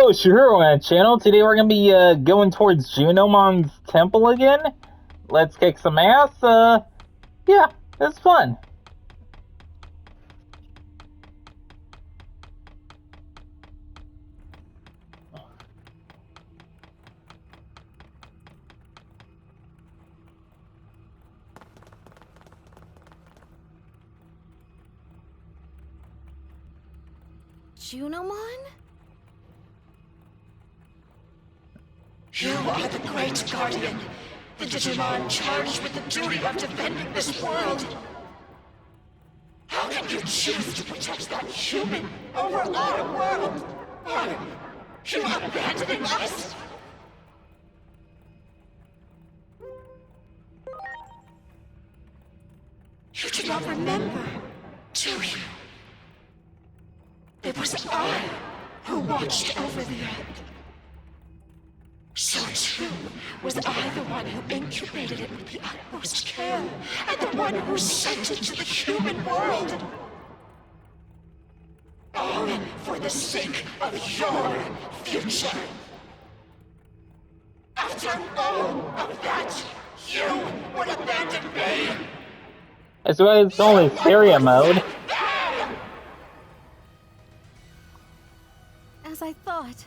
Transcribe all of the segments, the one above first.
Yo, sure, channel. Today we're gonna be going towards Junomon's temple again. Let's kick some ass. Yeah, it's fun. Junomon? You are the Great Guardian, the Digimon charged with the duty of defending this world. How can you choose to protect that human over our world? Are you abandoning us? You do not remember, do you? It was I who watched over the Earth. So too was I the one who incubated it with the utmost care, and the one who sent it to the human world. All for the sake of your future. After all of that, you would abandon me. That's why it's only stereo mode. As I thought,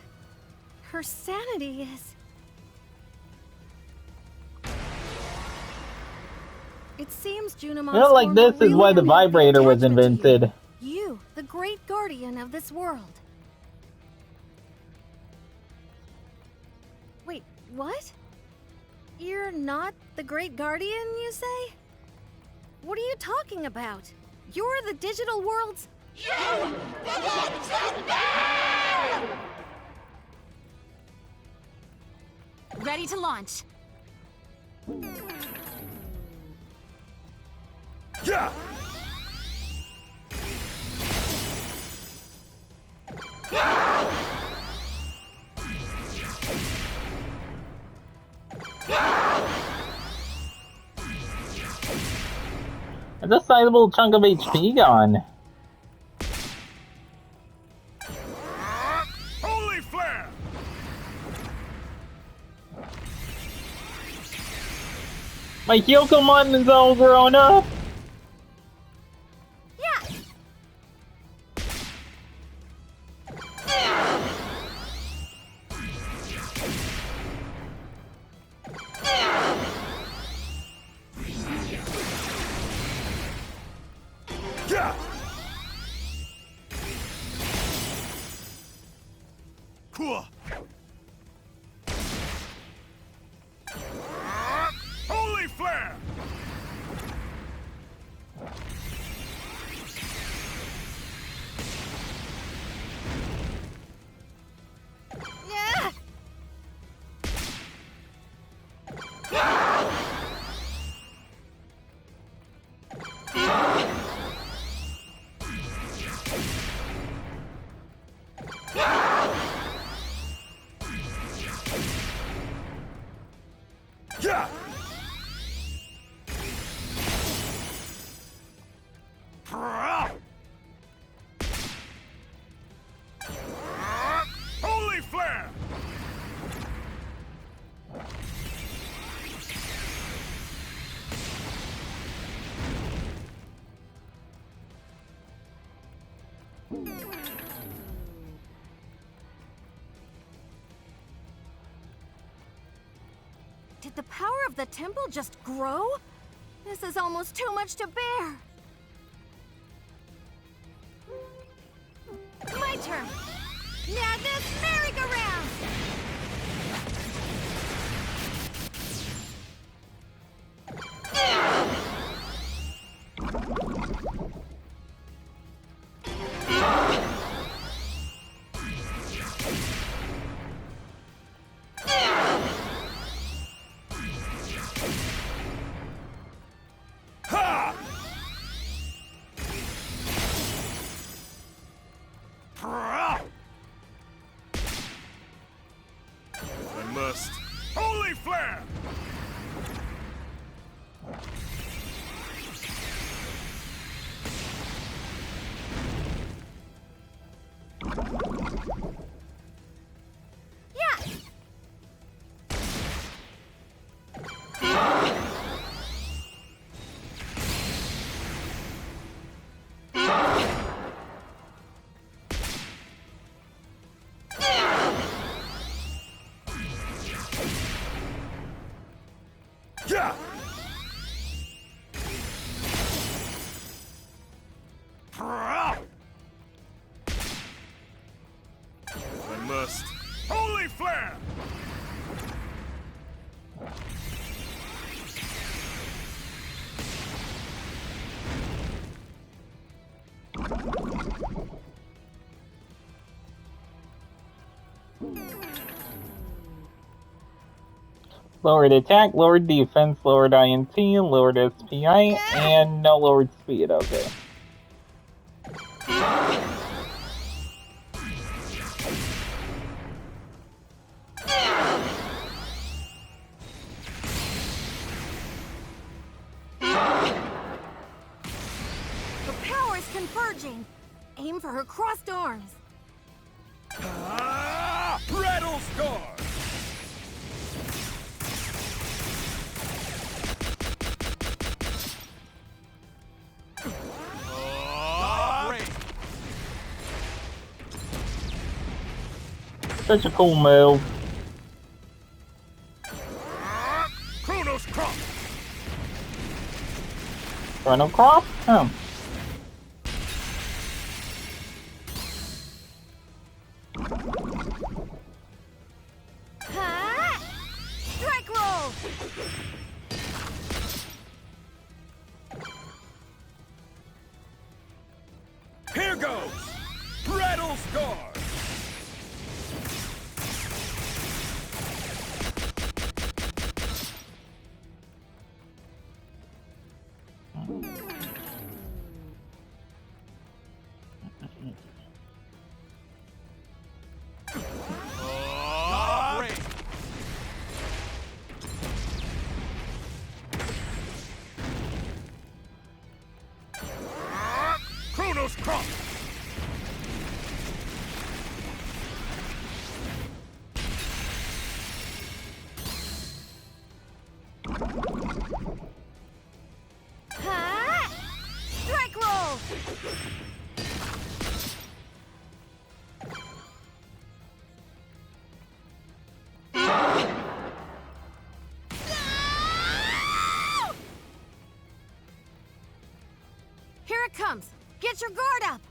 her sanity is... It seems Junomon's You know, like formed a this is why the really unhealthy vibrator was attachment to invented. You, the great guardian of this world. Wait, what? You're not the great guardian, you say? What are you talking about? You're the digital world's... You belong to me! Ready to launch. Yeah! It's a sizable chunk of HP gone. Holy flare! My Hyokomon is all grown up. Yeah! Yeah! Cool. Holy flare! Yeah! Yeah! Holy flare! Did the power of the temple just grow? This is almost too much to bear. My turn. Now this merry-go-round. Ha! I must. Holy flare! must. Holy flare! Lowered attack, lowered defense, lowered INT, lowered SPI, and no lowered speed. Okay. Her power is converging. Aim for her crossed arms. Rattle Star! Such a cool move. Chronos Crop! Chrono Crop? Oh. Ha! Strike roll! Here goes! Rattle Star! Chronos Crop! Ha! Strike roll! Here it comes. Get your guard up.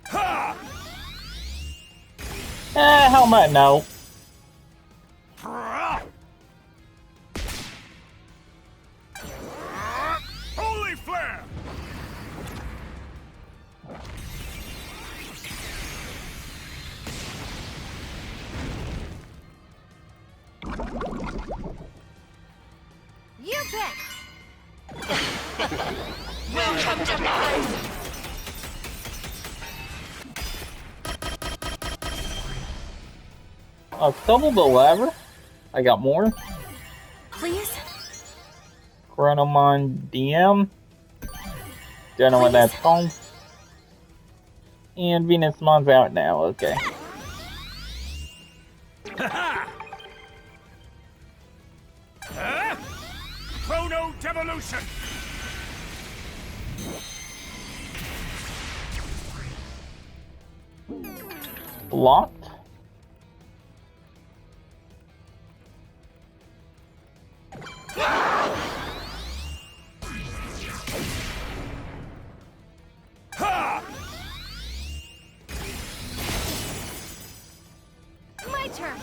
Ha! Helmet, no. Holy flare! You bet. Welcome to life! Oh, double the lever? I got more. Please? Chronomon DM. Don't know what that's called. And Venusmon's out now, okay. Huh? Chrono Devolution! Blocked? Ha! My turn.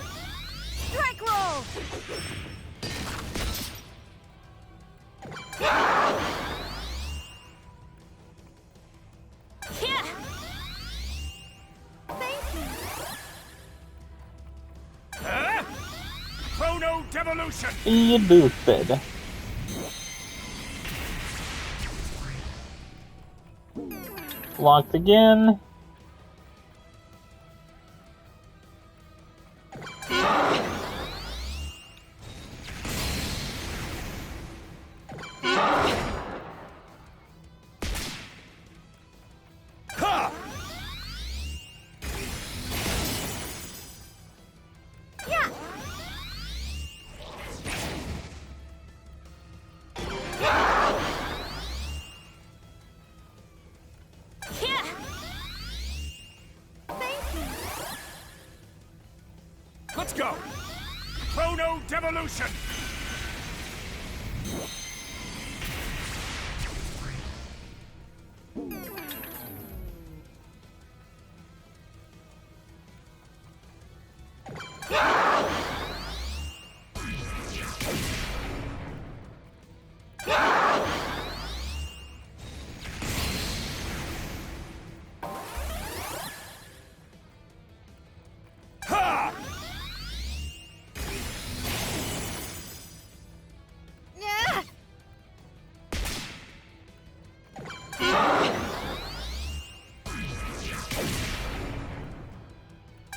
Strike roll. Yeah. Thank you. Huh? Chrono Devolution! Speed boosted. Blocked again. Ha! Yeah. Yeah. Thank you. Let's go! Chrono Devolution! Yeah.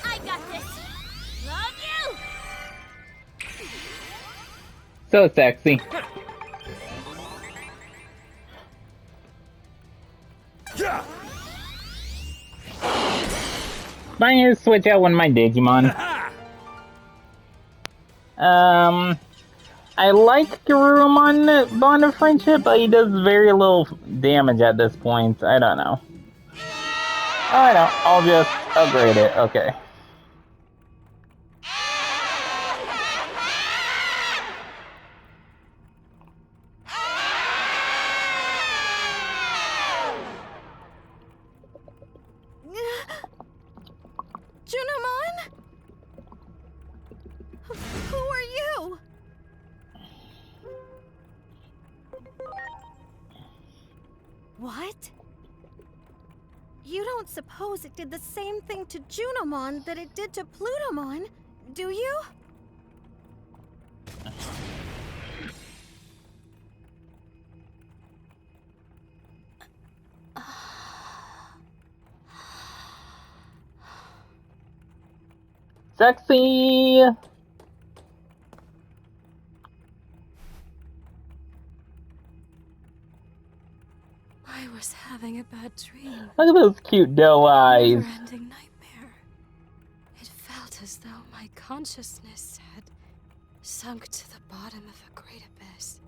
I got this. Love you. So sexy. Yeah. I'm gonna switch out one of my Digimon. I like Garurumon Bond of Friendship, but he does very little damage at this point. I don't know. Oh, I know. I'll just upgrade it. Okay. Junamon? Who are you? What? You don't suppose it did the same thing to Junamon that it did to Plutomon, do you? Sexy! I was having a bad dream. Look at those cute doe eyes. Never-ending nightmare. It felt as though my consciousness had sunk to the bottom of a great abyss.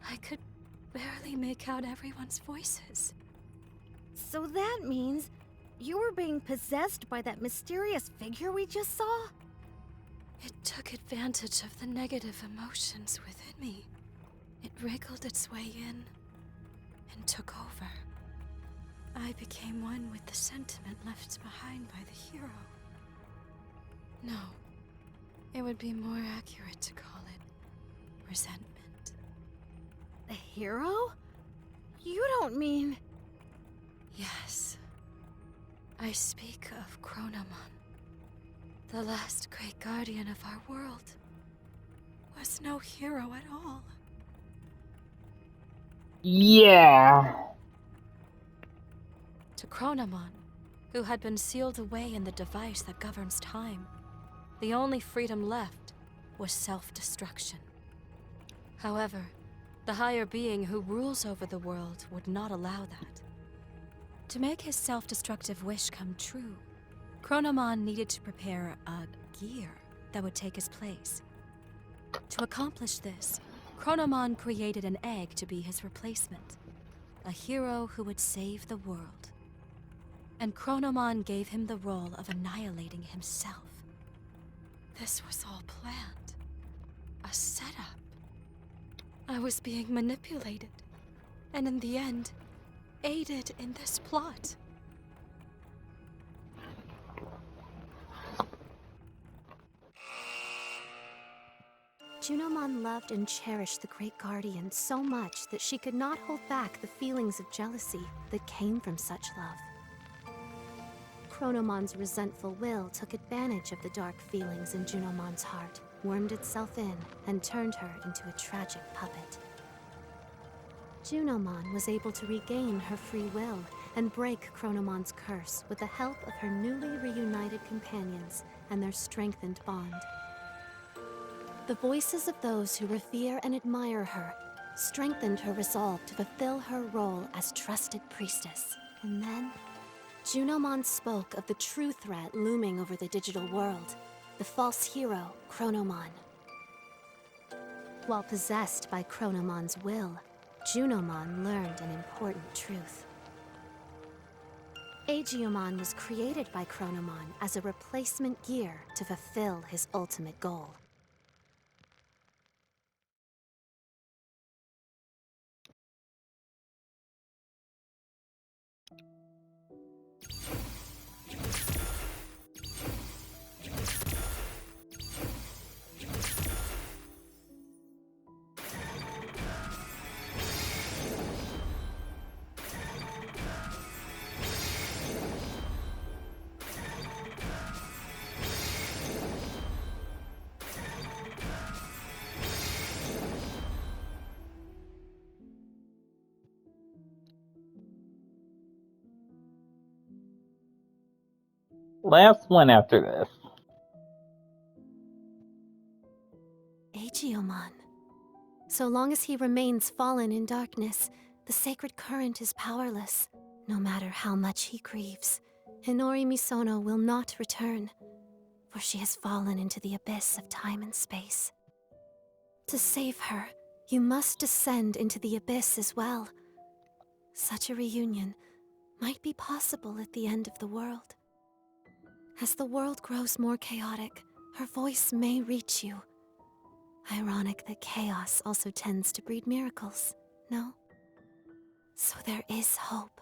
I could barely make out everyone's voices. So that means you were being possessed by that mysterious figure we just saw? It took advantage of the negative emotions within me. It wriggled its way in and took over. I became one with the sentiment left behind by the hero. No, it would be more accurate to call it resentment. The hero? You don't mean... Yes. I speak of Chronomon. The last great guardian of our world was no hero at all. Yeah. To Chronomon, who had been sealed away in the device that governs time, the only freedom left was self-destruction. However, the higher being who rules over the world would not allow that. To make his self-destructive wish come true, Chronomon needed to prepare a gear that would take his place. To accomplish this, Chronomon created an egg to be his replacement, a hero who would save the world. And Chronomon gave him the role of annihilating himself. This was all planned. A setup. I was being manipulated, and in the end, aided in this plot. Junamon loved and cherished the Great Guardian so much that she could not hold back the feelings of jealousy that came from such love. Chronomon's resentful will took advantage of the dark feelings in Junomon's heart, wormed itself in, and turned her into a tragic puppet. Junomon was able to regain her free will and break Chronomon's curse with the help of her newly reunited companions and their strengthened bond. The voices of those who revere and admire her strengthened her resolve to fulfill her role as trusted priestess. And then, Junomon spoke of the true threat looming over the digital world, the false hero, Chronomon. While possessed by Chronomon's will, Junomon learned an important truth. Aegiomon was created by Chronomon as a replacement gear to fulfill his ultimate goal. Last one after this. Aegeomon. So long as he remains fallen in darkness, the sacred current is powerless. No matter how much he grieves, Hinori Misono will not return, for she has fallen into the abyss of time and space. To save her, you must descend into the abyss as well. Such a reunion might be possible at the end of the world. As the world grows more chaotic, her voice may reach you. Ironic that chaos also tends to breed miracles, no? So there is hope.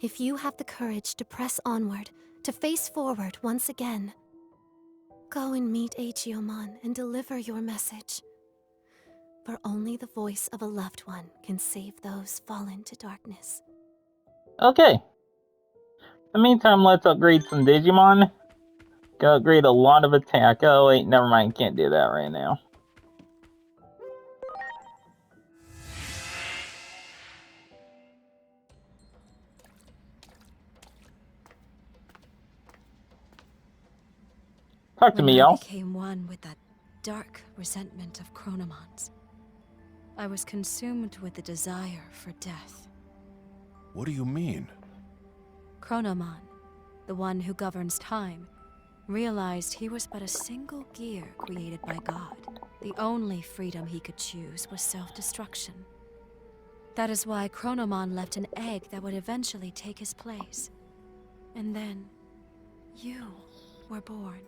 If you have the courage to press onward, to face forward once again, go and meet Aegeomon and deliver your message. For only the voice of a loved one can save those fallen to darkness. Okay. In the meantime, let's upgrade some Digimon. Go upgrade a lot of attack. Oh wait, never mind, can't do that right now. Talk to When me, I y'all. became one with that dark resentment of Chronomon's, I was consumed with the desire for death. What do you mean? Chronomon, the one who governs time, realized he was but a single gear created by God. The only freedom he could choose was self-destruction. That is why Chronomon left an egg that would eventually take his place. And then, you were born.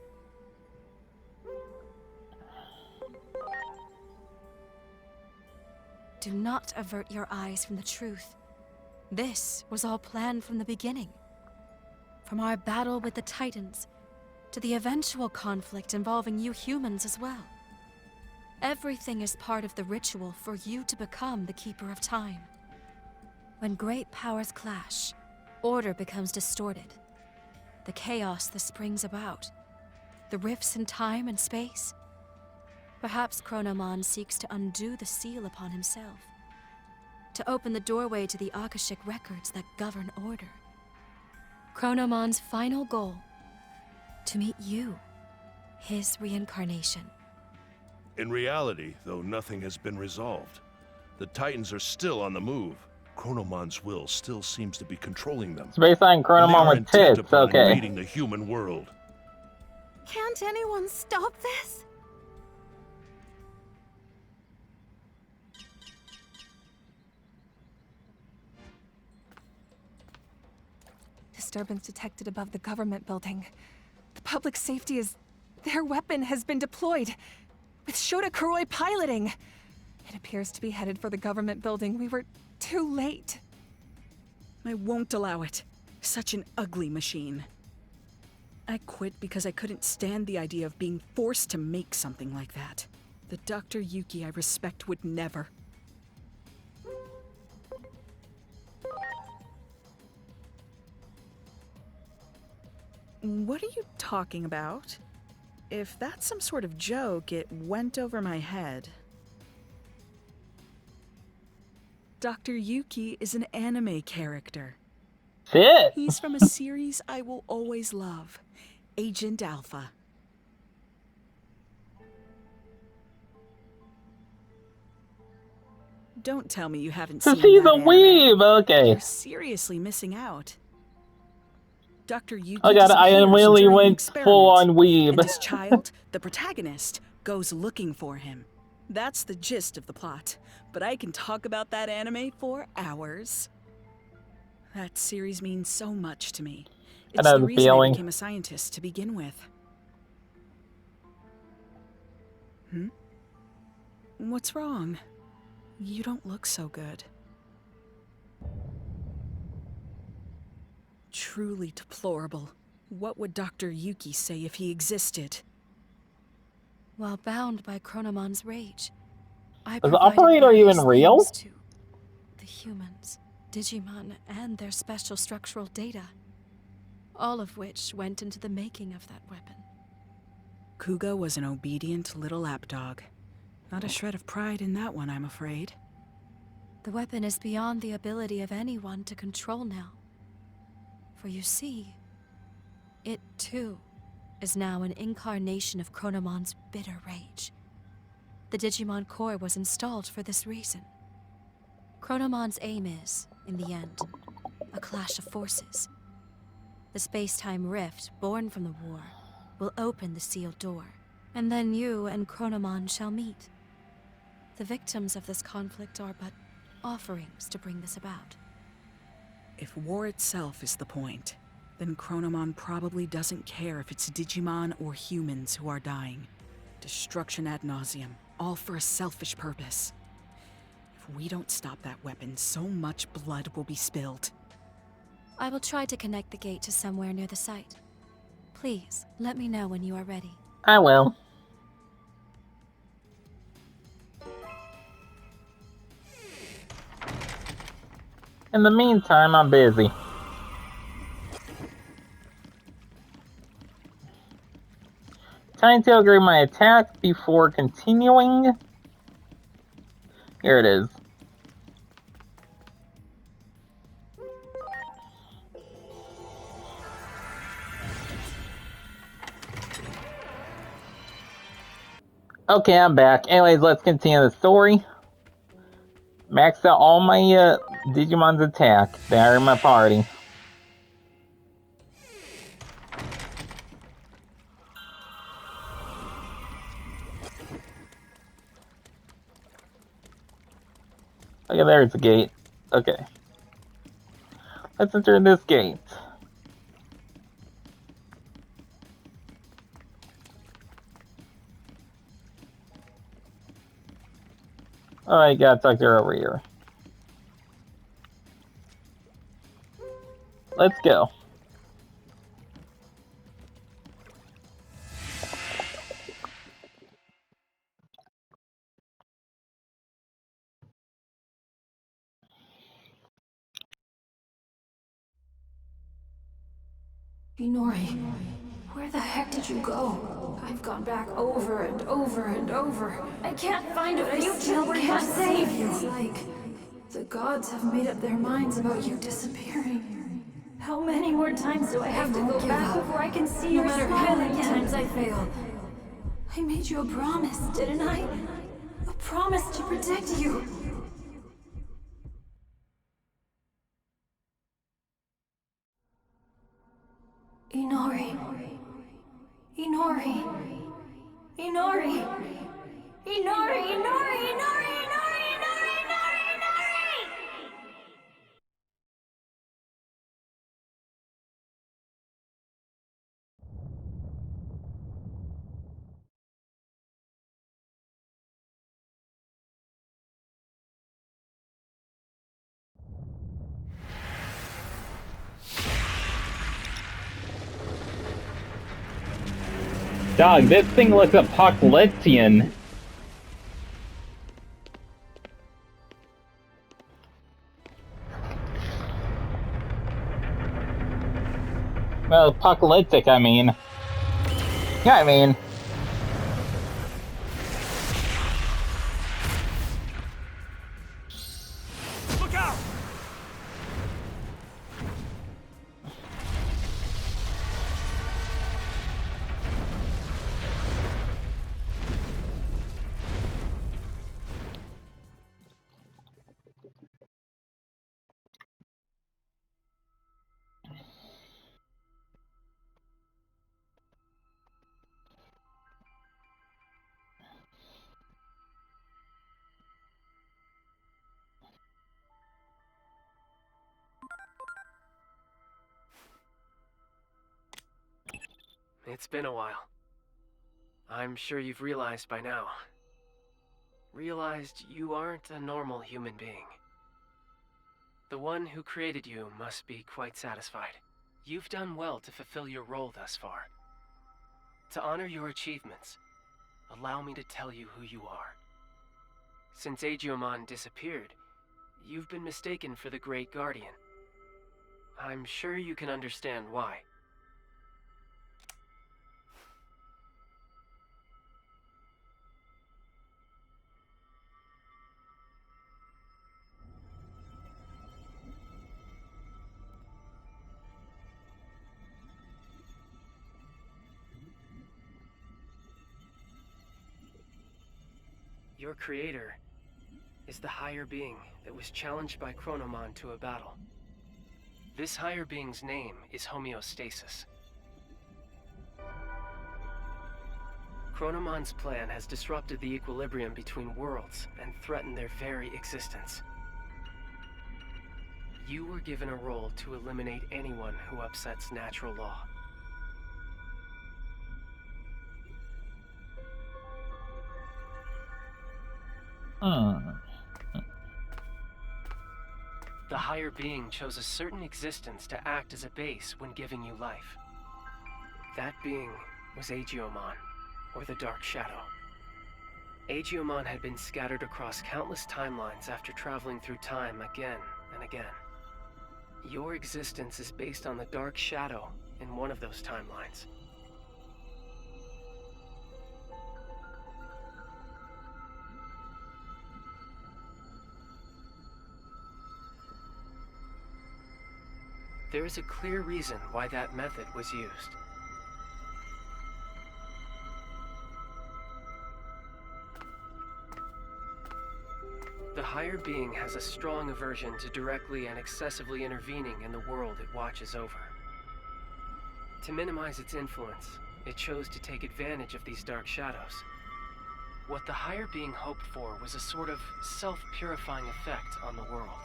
Do not avert your eyes from the truth. This was all planned from the beginning. From our battle with the Titans, to the eventual conflict involving you humans as well. Everything is part of the ritual for you to become the Keeper of Time. When great powers clash, order becomes distorted. The chaos that springs about, the rifts in time and space. Perhaps Chronomon seeks to undo the seal upon himself, to open the doorway to the Akashic records that govern order. Chronomon's final goal, to meet you, his reincarnation. In reality, though nothing has been resolved, the Titans are still on the move. Chronomon's will still seems to be controlling them. It's based on And they Chronomon are with intent tits, upon okay. invading the human world. Can't anyone stop this? Disturbance detected above the government building. The public safety is... Their weapon has been deployed, with Shota Kuroi piloting. It appears to be headed for the government building. We were too late. I won't allow it. Such an ugly machine. I quit because I couldn't stand the idea of being forced to make something like that. The Dr. Yuki I respect would never. What are you talking about? If that's some sort of joke, it went over my head. Dr. Yuki is an anime character. Shit! He's from a series I will always love, Agent Alpha. Don't tell me you haven't So seen she's that a anime. weeb, okay. You're seriously missing out. Dr. Yuki Oh god, doesn't I hear us really during the went full on experiment, weeb. and his child, the protagonist, goes looking for him. That's the gist of the plot, but I can talk about that anime for hours. That series means so much to me. It's know the the reason I feeling. became a scientist to begin with. What's wrong? You don't look so good. Truly deplorable. What would Dr. Yuki say if he existed? While bound by Chronomon's rage, I Is the provided operator even various real? things to the humans, Digimon, and their special structural data, all of which went into the making of that weapon. Kuga was an obedient little lapdog. Not a shred of pride in that one, I'm afraid. The weapon is beyond the ability of anyone to control now. For you see, It, too, is now an incarnation of Chronomon's bitter rage. The Digimon core was installed for this reason. Chronomon's aim is, in the end, a clash of forces. The space-time rift born from the war will open the sealed door, and then you and Chronomon shall meet. The victims of this conflict are but offerings to bring this about. If war itself is the point, then Chronomon probably doesn't care if it's Digimon or humans who are dying. Destruction ad nauseum, all for a selfish purpose. If we don't stop that weapon, so much blood will be spilled. I will try to connect the gate to somewhere near the site. Please, let me know when you are ready. I will. In the meantime, I'm busy. Time to upgrade my attack before continuing. Here it is. Okay, I'm back. Anyways, let's continue the story. Maxed out all my Digimon's attack. They are in my party. Okay, there's the gate. Okay. Let's enter this gate. Alright, gotta tuck her over here. Let's go. Inori, where the heck did you go? I've gone back over and over and over. I can't find a future where can't save you. It's like the gods have made up their minds about you disappearing. How many more times do I have to go back before I can see your smile again? No matter how many times I fail. I made you a promise, didn't I? A promise to protect you. Inori. Inori. Inori. Inori. Inori. Inori. Inori. Inori. Inori. Inori. Dog, this thing looks apocalyptic. Well, apocalyptic, I mean. Yeah, I mean. Look out! It's been a while. I'm sure you've realized by now. Realized you aren't a normal human being. The one who created you must be quite satisfied. You've done well to fulfill your role thus far. To honor your achievements, allow me to tell you who you are. Since Digimon disappeared, you've been mistaken for the Great Guardian. I'm sure you can understand why. Your creator is the higher being that was challenged by Chronomon to a battle. This higher being's name is Homeostasis. Chronomon's plan has disrupted the equilibrium between worlds and threatened their very existence. You were given a role to eliminate anyone who upsets natural law. The higher being chose a certain existence to act as a base when giving you life. That being was Aegiomon, or the Dark Shadow. Aegiomon had been scattered across countless timelines after traveling through time again and again. Your existence is based on the Dark Shadow in one of those timelines. There is a clear reason why that method was used. The higher being has a strong aversion to directly and excessively intervening in the world it watches over. To minimize its influence, it chose to take advantage of these dark shadows. What the higher being hoped for was a sort of self-purifying effect on the world.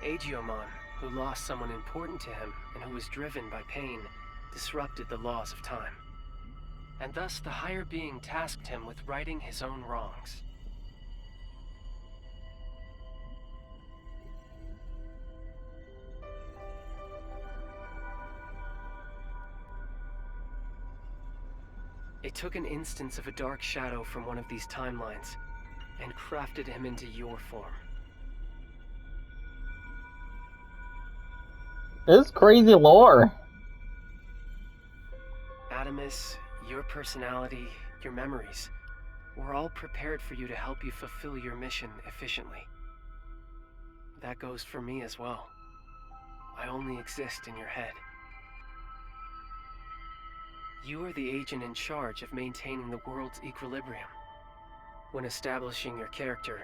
Aegiomon, who lost someone important to him and who was driven by pain, disrupted the laws of time. And thus the higher being tasked him with righting his own wrongs. It took an instance of a dark shadow from one of these timelines and crafted him into your form. This is crazy lore. Adamus, your personality, your memories, were all prepared for you to help you fulfill your mission efficiently. That goes for me as well. I only exist in your head. You are the agent in charge of maintaining the world's equilibrium. When establishing your character,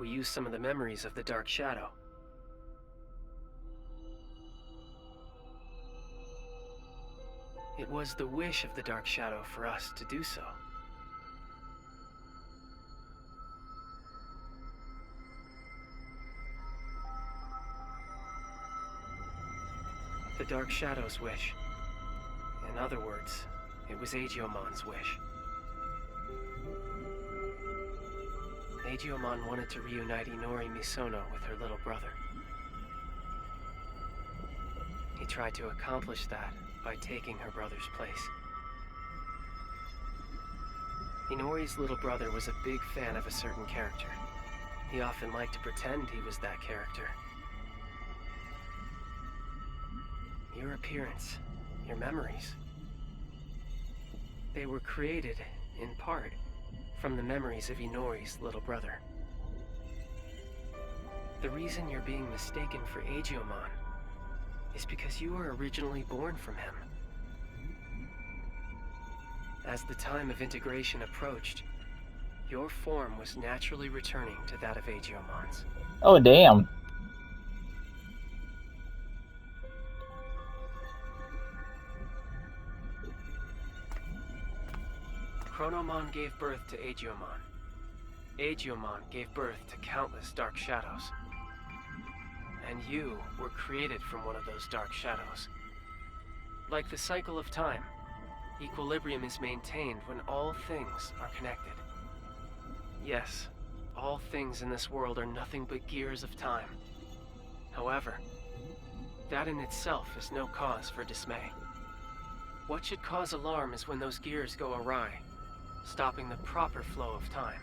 we use some of the memories of the Dark Shadow. It was the wish of the Dark Shadow for us to do so. The Dark Shadow's wish. In other words, it was Aegiomon's wish. Aegiomon wanted to reunite Inori Misono with her little brother. He tried to accomplish that by taking her brother's place. Inori's little brother was a big fan of a certain character. He often liked to pretend he was that character. Your appearance, your memories, they were created, in part, from the memories of Inori's little brother. The reason you're being mistaken for Aegiomon is because you were originally born from him. As the time of integration approached, your form was naturally returning to that of Aegiomon's. Oh, damn. Chronomon gave birth to Aegiomon. Aegiomon gave birth to countless dark shadows. And you were created from one of those dark shadows. Like the cycle of time, equilibrium is maintained when all things are connected. Yes, all things in this world are nothing but gears of time. However, that in itself is no cause for dismay. What should cause alarm is when those gears go awry, stopping the proper flow of time.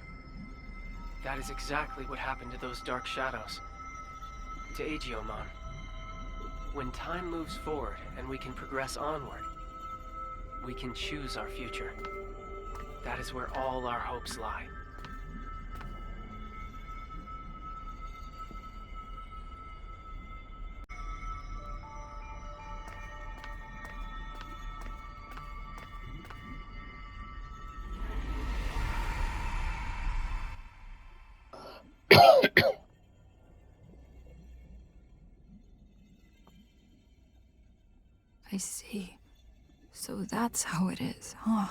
That is exactly what happened to those dark shadows. To Aegiomon. When time moves forward and we can progress onward, we can choose our future. That is where all our hopes lie. I see. So that's how it is, huh?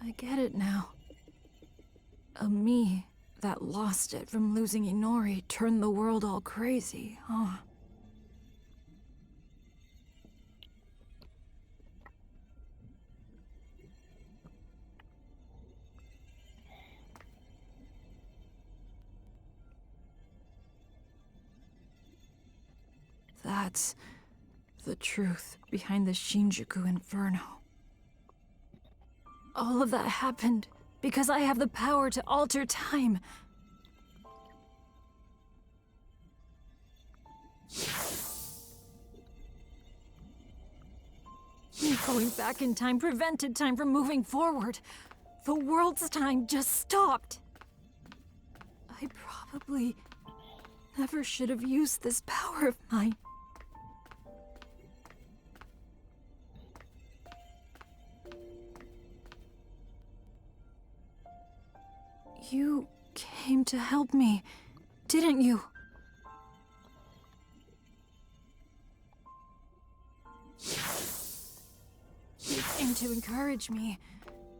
I get it now. A me that lost it from losing Inori turned the world all crazy, huh? That's the truth behind the Shinjuku Inferno. All of that happened because I have the power to alter time. Going back in time prevented time from moving forward. The world's time just stopped. I probably never should have used this power of mine. You came to help me, didn't you? You came to encourage me,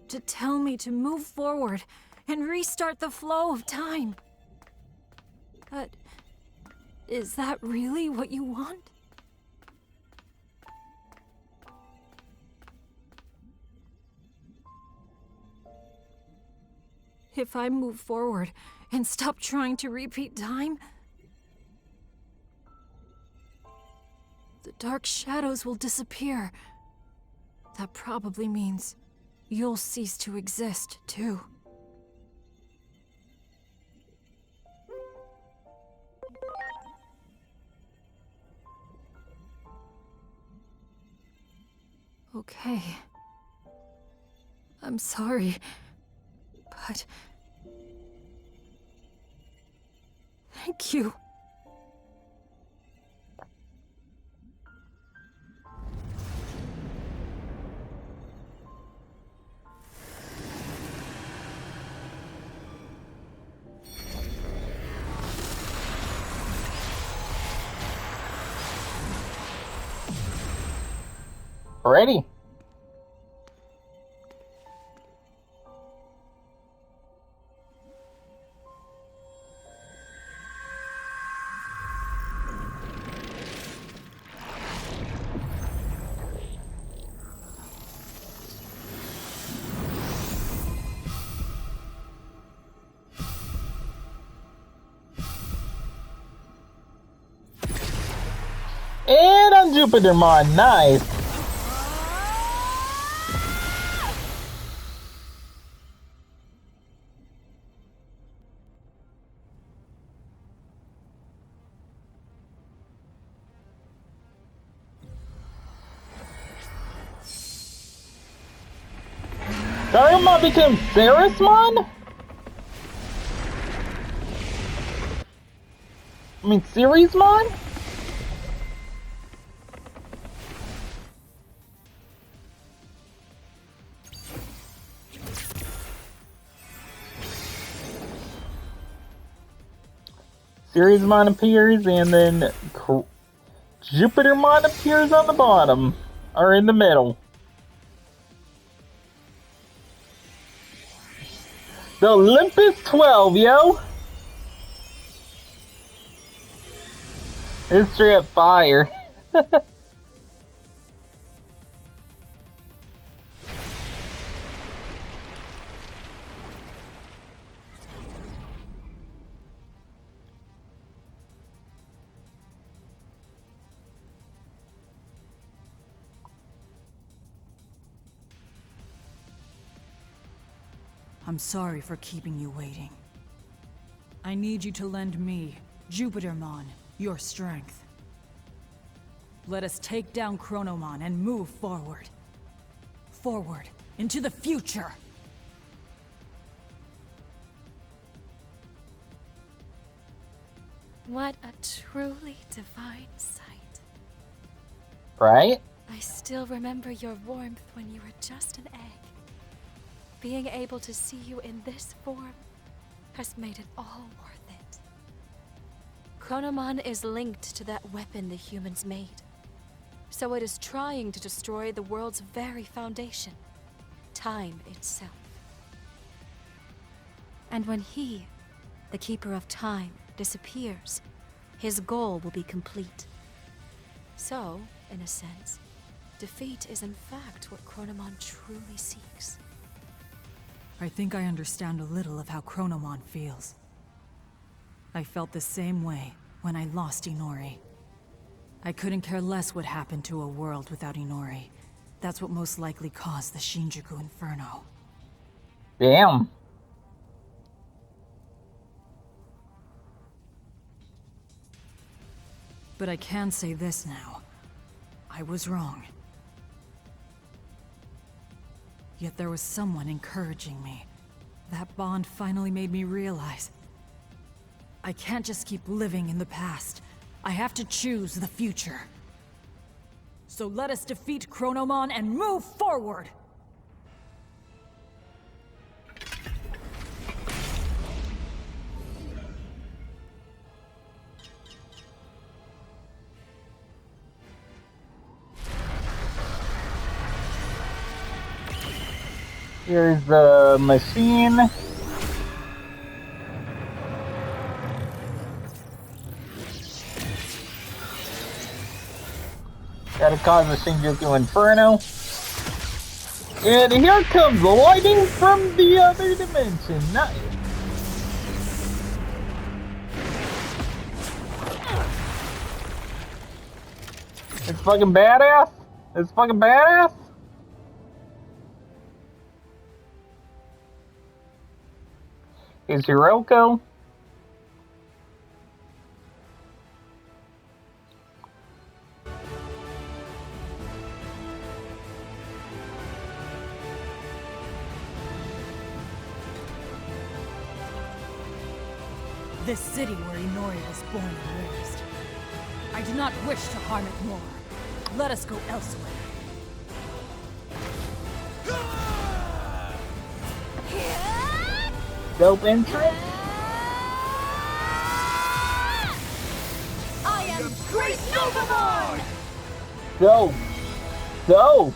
to tell me to move forward and restart the flow of time. But is that really what you want? If I move forward and stop trying to repeat time, the dark shadows will disappear. That probably means you'll cease to exist, too. Okay. I'm sorry, but... thank you. Ready? And on Jupitermon, nice. Daruma became Ceresmon? I mean, Seriesmon? Seriesmon appears, and then Jupitermon appears on the bottom, or in the middle. The Olympus 12, yo! It's straight up fire. I'm sorry for keeping you waiting. I need you to lend me, Jupitermon, your strength. Let us take down Chronomon and move forward. Forward, into the future! What a truly divine sight. Right? I still remember your warmth when you were just an egg. Being able to see you in this form has made it all worth it. Chronomon is linked to that weapon the humans made. So it is trying to destroy the world's very foundation, time itself. And when he, the Keeper of Time, disappears, his goal will be complete. So, in a sense, defeat is in fact what Chronomon truly seeks. I think I understand a little of how Chronomon feels. I felt the same way when I lost Inori. I couldn't care less what happened to a world without Inori. That's what most likely caused the Shinjuku Inferno. Damn. But I can say this now. I was wrong. Yet there was someone encouraging me. That bond finally made me realize I can't just keep living in the past. I have to choose the future. So let us defeat Chronomon and move forward! Here's the machine. Gotta cause the Shinjuku Inferno. And here comes the lightning from the other dimension. Nice. It's fucking badass. It's fucking badass. Is Hiroko? This city where Inori was born and raised. I do not wish to harm it more. Let us go elsewhere. Dope entrance. I am Great Novamon! Go. Go.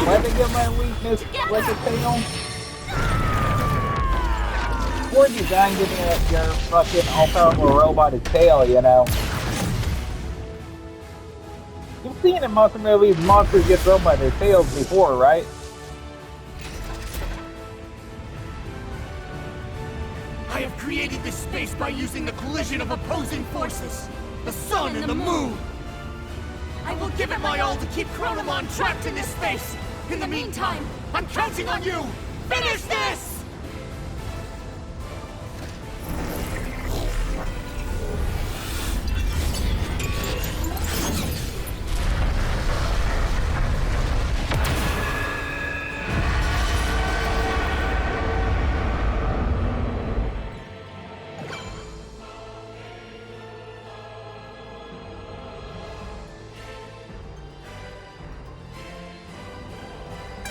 Let me get my weakness like a tail. Poor design giving your fucking all-powerful robot a tail, you know. You've seen in monster movies monsters get thrown by their tails before, right? I have created this space by using the collision of opposing forces. The sun and the moon. I will give it my all to keep Chronomon trapped in this space. In the meantime, I'm counting on you! Finish this!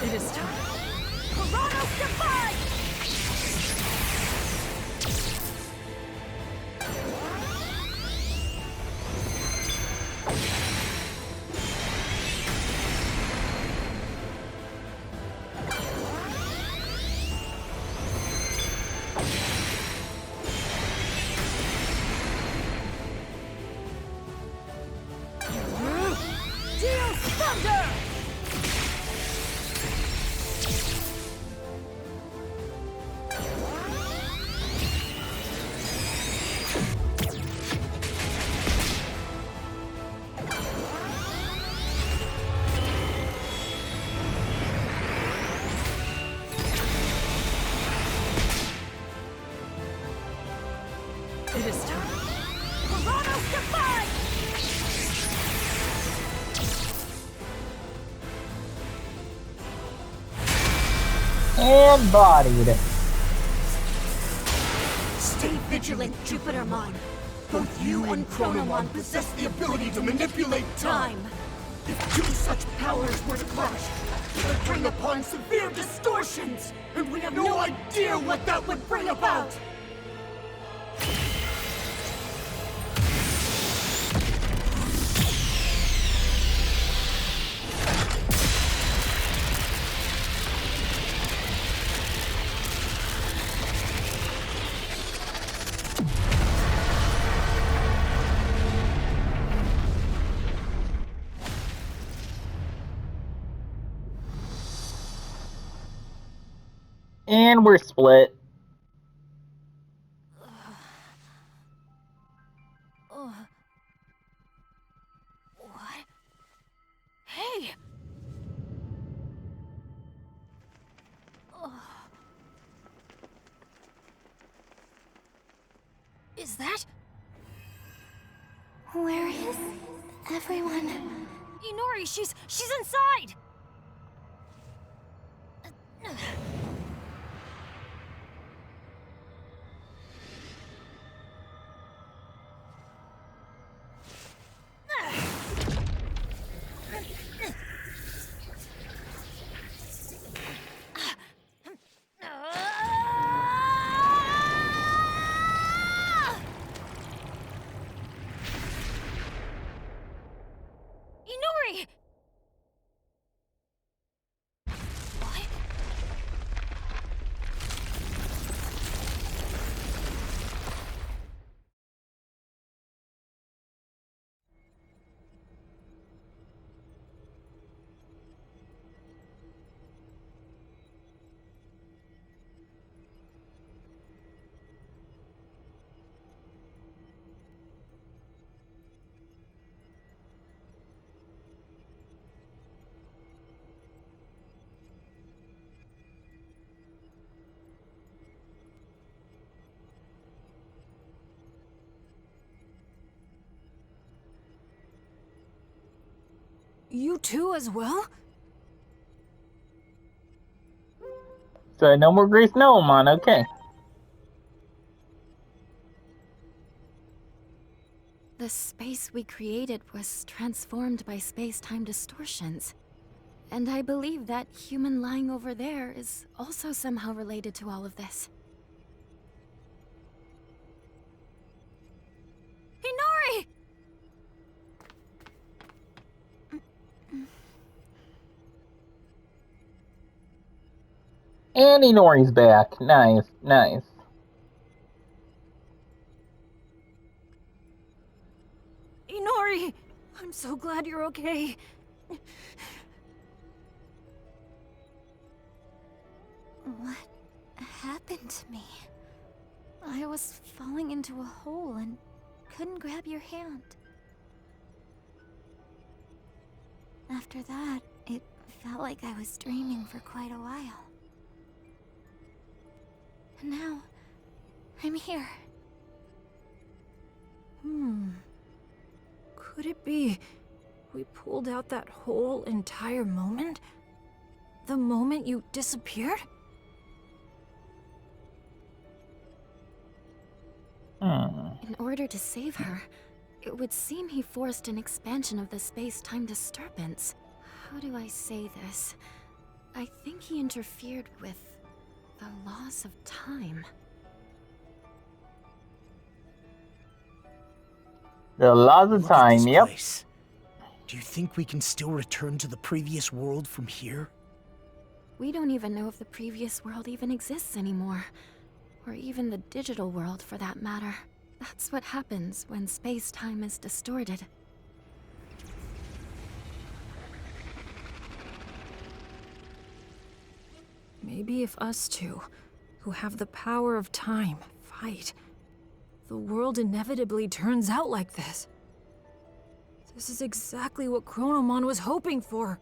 It is time. Chronos Divide! Deal Thunder! It is time. Coronos defy! And bodied. Stay vigilant, Jupitermon. Both you and Chronomon possess the ability to manipulate time. If two such powers were to clash, it would bring upon severe distortions, and we have no idea what that would bring about. And we're split. What? Hey! Is that? Where is everyone? Inori, she's inside! Inori! What? You too as well? So no more Grace Noamon, okay. The space we created was transformed by space-time distortions. And I believe that human lying over there is also somehow related to all of this. Inori! And Inori's back. Nice, nice. Inori! I'm so glad you're okay. What happened to me? I was falling into a hole and couldn't grab your hand. After that, it felt like I was dreaming for quite a while. And now, I'm here. Could it be we pulled out that whole entire moment? The moment you disappeared? In order to save her, it would seem he forced an expansion of the space-time disturbance. How do I say this? I think he interfered with the laws of time. The laws of Look at time, this yep. place. Do you think we can still return to the previous world from here? We don't even know if the previous world even exists anymore. Or even the digital world, for that matter. That's what happens when space-time is distorted. Maybe if us two, who have the power of time, fight, the world inevitably turns out like this. This is exactly what Chronomon was hoping for.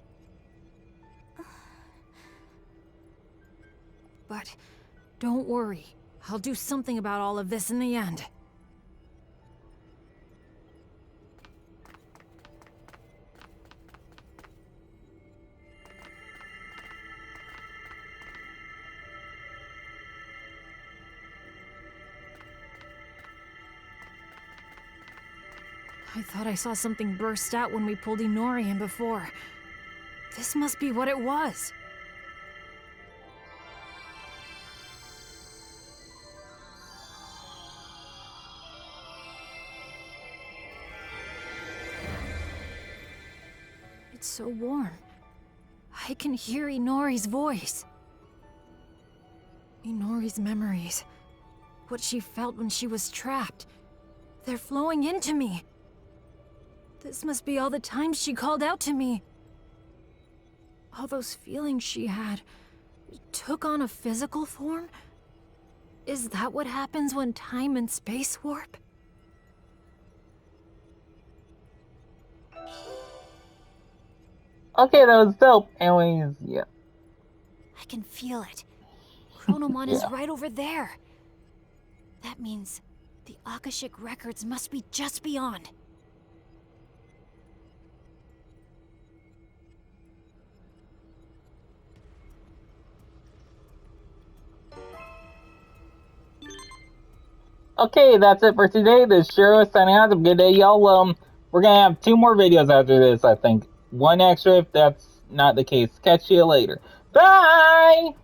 But don't worry, I'll do something about all of this in the end. I thought I saw something burst out when we pulled Inori in before. This must be what it was. It's so warm. I can hear Inori's voice. Inori's memories. What she felt when she was trapped. They're flowing into me. This must be all the times she called out to me. All those feelings she had took on a physical form? Is that what happens when time and space warp? Okay, that was dope. Anyways, yeah. I can feel it. Chronomon is Yeah. right over there. That means the Akashic records must be just beyond. Okay, that's it for today. This is Shiro signing out. Have a good day, y'all. We're gonna have 2 more videos after this, I think. 1 extra if that's not the case. Catch you later. Bye!